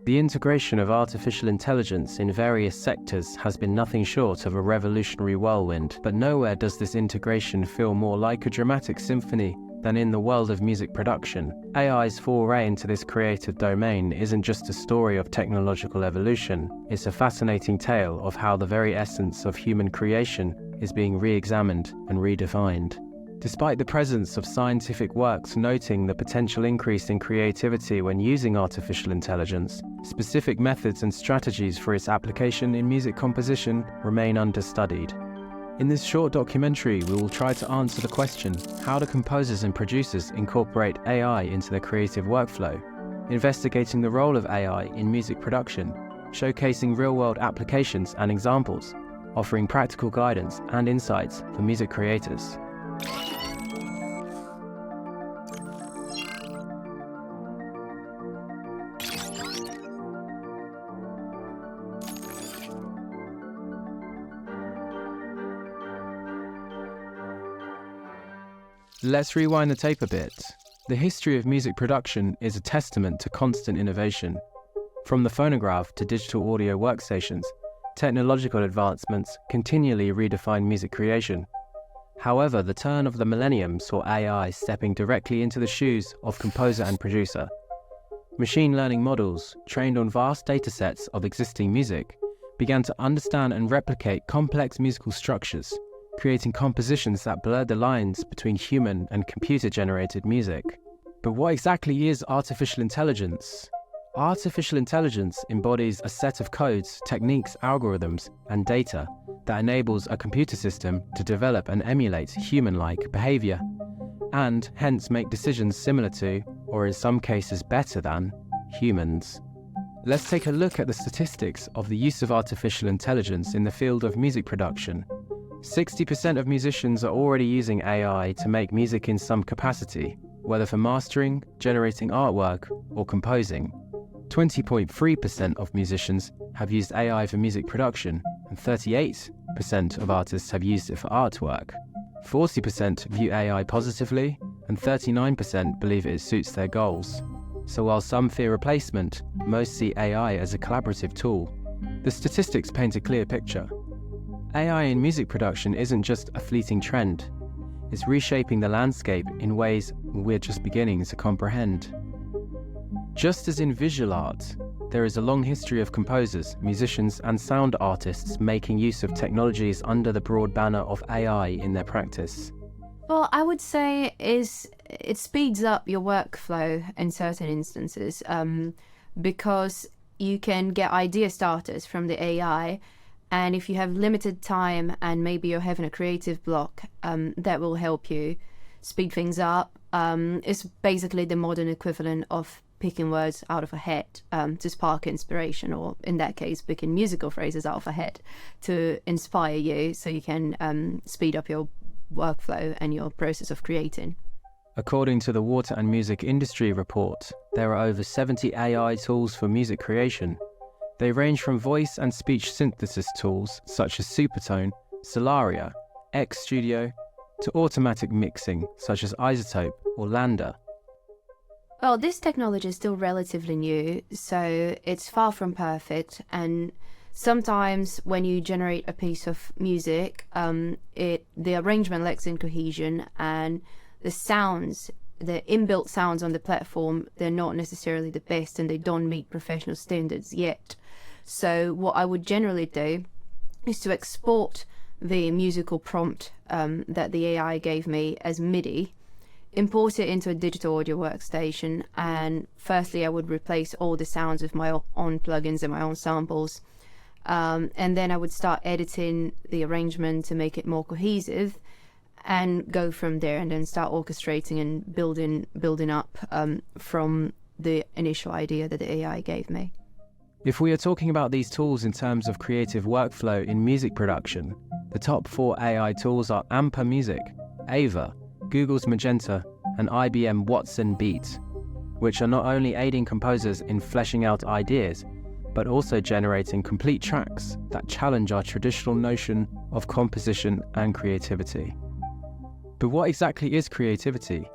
The integration of artificial intelligence in various sectors has been nothing short of a revolutionary whirlwind, but nowhere does this integration feel more like a dramatic symphony than in the world of music production. AI's foray into this creative domain isn't just a story of technological evolution, it's a fascinating tale of how the very essence of human creation is being re-examined and redefined. Despite the presence of scientific works noting the potential increase in creativity when using artificial intelligence, specific methods and strategies for its application in music composition remain understudied. In this short documentary, we will try to answer the question, how do composers and producers incorporate AI into their creative workflow? Investigating the role of AI in music production, showcasing real-world applications and examples, offering practical guidance and insights for music creators. Let's rewind the tape a bit. The history of music production is a testament to constant innovation. From the phonograph to digital audio workstations, technological advancements continually redefine music creation. However, the turn of the millennium saw AI stepping directly into the shoes of composer and producer. Machine learning models, trained on vast datasets of existing music, began to understand and replicate complex musical structures, creating compositions that blurred the lines between human and computer-generated music. But what exactly is artificial intelligence? Artificial intelligence embodies a set of codes, techniques, algorithms, and data that enables a computer system to develop and emulate human-like behavior, and hence make decisions similar to, or in some cases better than, humans. Let's take a look at the statistics of the use of artificial intelligence in the field of music production. 60% of musicians are already using AI to make music in some capacity, whether for mastering, generating artwork, or composing. 20.3% of musicians have used AI for music production, and 38% of artists have used it for artwork. 40% view AI positively, and 39% believe it suits their goals. So while some fear replacement, most see AI as a collaborative tool. The statistics paint a clear picture. AI in music production isn't just a fleeting trend. It's reshaping the landscape in ways we're just beginning to comprehend. Just as in visual art, there is a long history of composers, musicians, and sound artists making use of technologies under the broad banner of AI in their practice. Well, I would say it speeds up your workflow in certain instances, because you can get idea starters from the AI. And if you have limited time and maybe you're having a creative block, that will help you speed things up. It's basically the modern equivalent of picking words out of a hat to spark inspiration, or in that case, picking musical phrases out of a hat to inspire you so you can speed up your workflow and your process of creating. According to the Water and Music Industry Report, there are over 70 AI tools for music creation. They range from voice and speech synthesis tools such as Supertone, Solaria, X Studio, to automatic mixing such as Isotope or Lambda. Well, this technology is still relatively new, so it's far from perfect, and sometimes when you generate a piece of music, the arrangement lacks in cohesion, and the sounds, the inbuilt sounds on the platform, they're not necessarily the best, and they don't meet professional standards yet. So what I would generally do is to export the musical prompt that the AI gave me as MIDI, import it into a digital audio workstation, and firstly I would replace all the sounds with my own plugins and my own samples, and then I would start editing the arrangement to make it more cohesive, and go from there, and then start orchestrating and building up from the initial idea that the AI gave me. If we are talking about these tools in terms of creative workflow in music production, the top 4 AI tools are Amper Music, Ava, Google's Magenta, and IBM Watson Beat, which are not only aiding composers in fleshing out ideas, but also generating complete tracks that challenge our traditional notion of composition and creativity. But what exactly is creativity?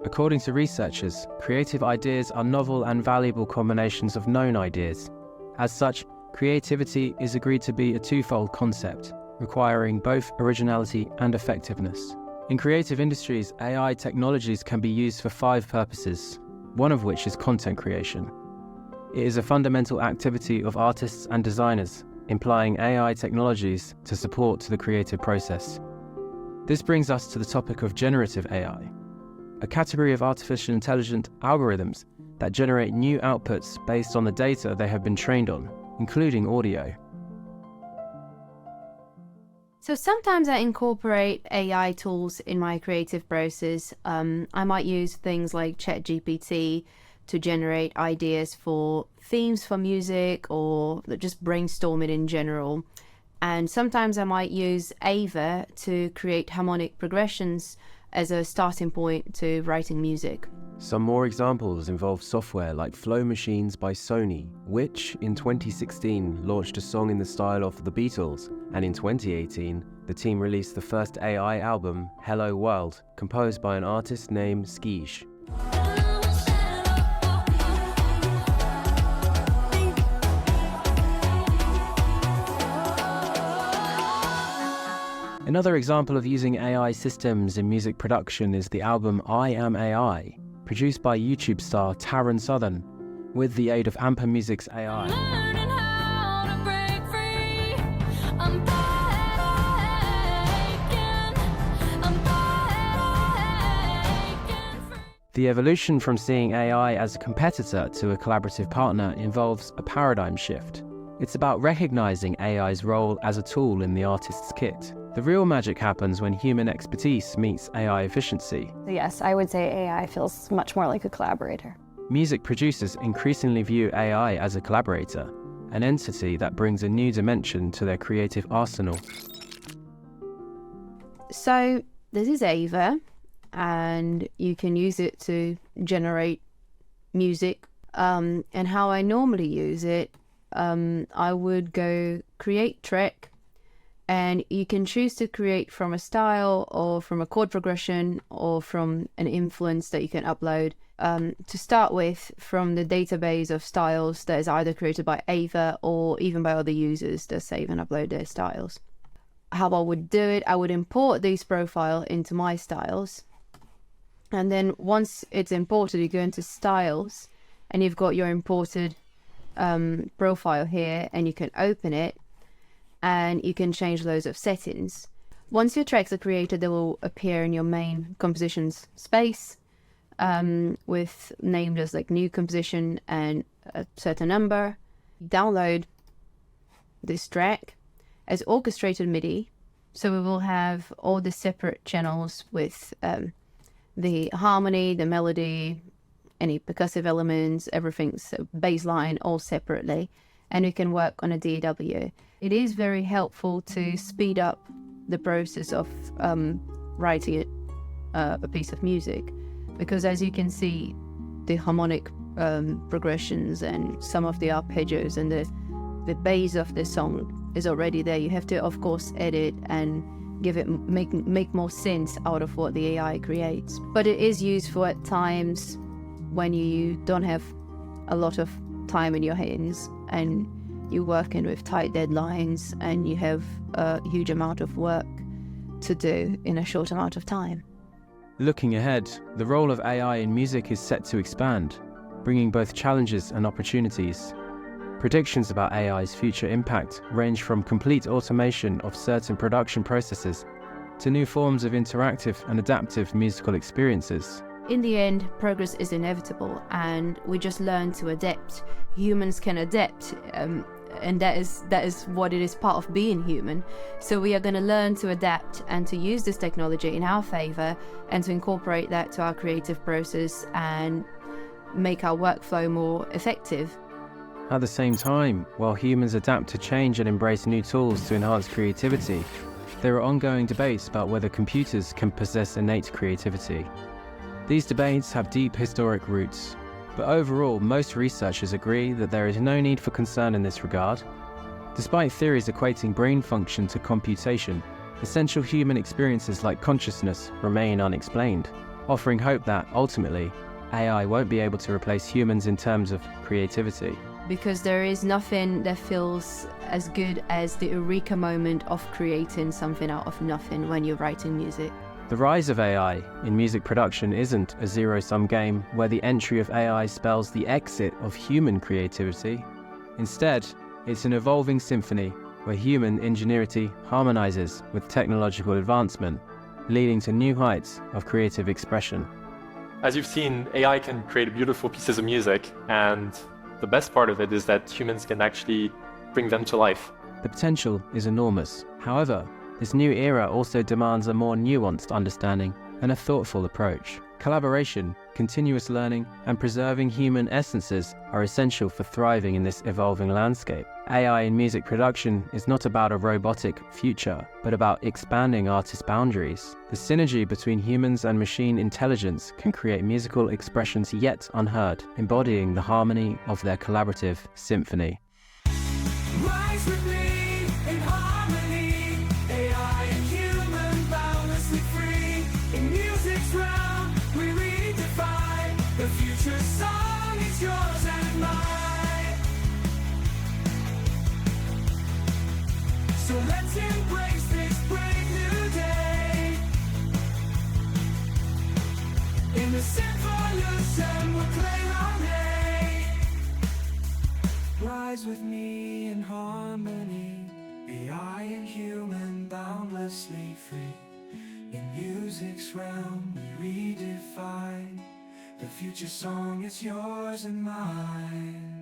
According to researchers, creative ideas are novel and valuable combinations of known ideas. As such, creativity is agreed to be a twofold concept, requiring both originality and effectiveness. In creative industries, AI technologies can be used for 5 purposes, one of which is content creation. It is a fundamental activity of artists and designers, implying AI technologies to support the creative process. This brings us to the topic of generative AI, a category of artificial intelligent algorithms that generate new outputs based on the data they have been trained on, including audio. So sometimes I incorporate AI tools in my creative process. I might use things like ChatGPT to generate ideas for themes for music or just brainstorm it in general. And sometimes I might use Ava to create harmonic progressions as a starting point to writing music. Some more examples involve software like Flow Machines by Sony, which in 2016 launched a song in the style of the Beatles, and in 2018 the team released the first AI album, Hello World, composed by an artist named Skish. Another example of using AI systems in music production is the album I Am AI, produced by YouTube star Taron Southern, with the aid of Amper Music's AI. The evolution from seeing AI as a competitor to a collaborative partner involves a paradigm shift. It's about recognizing AI's role as a tool in the artist's kit. The real magic happens when human expertise meets AI efficiency. Yes, I would say AI feels much more like a collaborator. Music producers increasingly view AI as a collaborator, an entity that brings a new dimension to their creative arsenal. So this is Ava, and you can use it to generate music. And how I normally use it, I would go create track, and you can choose to create from a style or from a chord progression or from an influence that you can upload. To start with, from the database of styles that is either created by Ava or even by other users that save and upload their styles. How I would do it, I would import these profile into my styles. And then once it's imported, you go into styles and you've got your imported profile here, and you can open it and you can change loads of settings. Once your tracks are created, they will appear in your main compositions space with named as like new composition and a certain number. Download this track as orchestrated MIDI. So we will have all the separate channels with the harmony, the melody, any percussive elements, everything, so bass line, all separately, and we can work on a DAW. It is very helpful to speed up the process of writing a piece of music, because as you can see, the harmonic progressions and some of the arpeggios and the bass of the song is already there. You have to, of course, edit and give it make more sense out of what the AI creates. But it is useful at times when you don't have a lot of time in your hands and you're working with tight deadlines and you have a huge amount of work to do in a short amount of time. Looking ahead, the role of AI in music is set to expand, bringing both challenges and opportunities. Predictions about AI's future impact range from complete automation of certain production processes to new forms of interactive and adaptive musical experiences. In the end, progress is inevitable, and we just learn to adapt. Humans can adapt, and that is what it is, part of being human. So we are going to learn to adapt and to use this technology in our favor and to incorporate that to our creative process and make our workflow more effective. At the same time, while humans adapt to change and embrace new tools to enhance creativity, there are ongoing debates about whether computers can possess innate creativity. These debates have deep historic roots, but overall, most researchers agree that there is no need for concern in this regard. Despite theories equating brain function to computation, essential human experiences like consciousness remain unexplained. offering hope that, ultimately, AI won't be able to replace humans in terms of creativity. Because there is nothing that feels as good as the eureka moment of creating something out of nothing when you're writing music. The rise of AI in music production isn't a zero-sum game where the entry of AI spells the exit of human creativity. Instead, it's an evolving symphony where human ingenuity harmonizes with technological advancement, leading to new heights of creative expression. As you've seen, AI can create beautiful pieces of music, and the best part of it is that humans can actually bring them to life. The potential is enormous. However, this new era also demands a more nuanced understanding and a thoughtful approach. Collaboration, continuous learning, and preserving human essences are essential for thriving in this evolving landscape. AI in music production is not about a robotic future, but about expanding artist boundaries. The synergy between humans and machine intelligence can create musical expressions yet unheard, embodying the harmony of their collaborative symphony. Rise with me in harmony, AI and human, boundlessly free. In music's realm, we redefine the future song is yours and mine. So let's embrace this brave new day. In the symphony, we'll claim our name. Rise with me in harmony, AI and human, boundlessly free. In music's realm, we redefine the future song is yours and mine.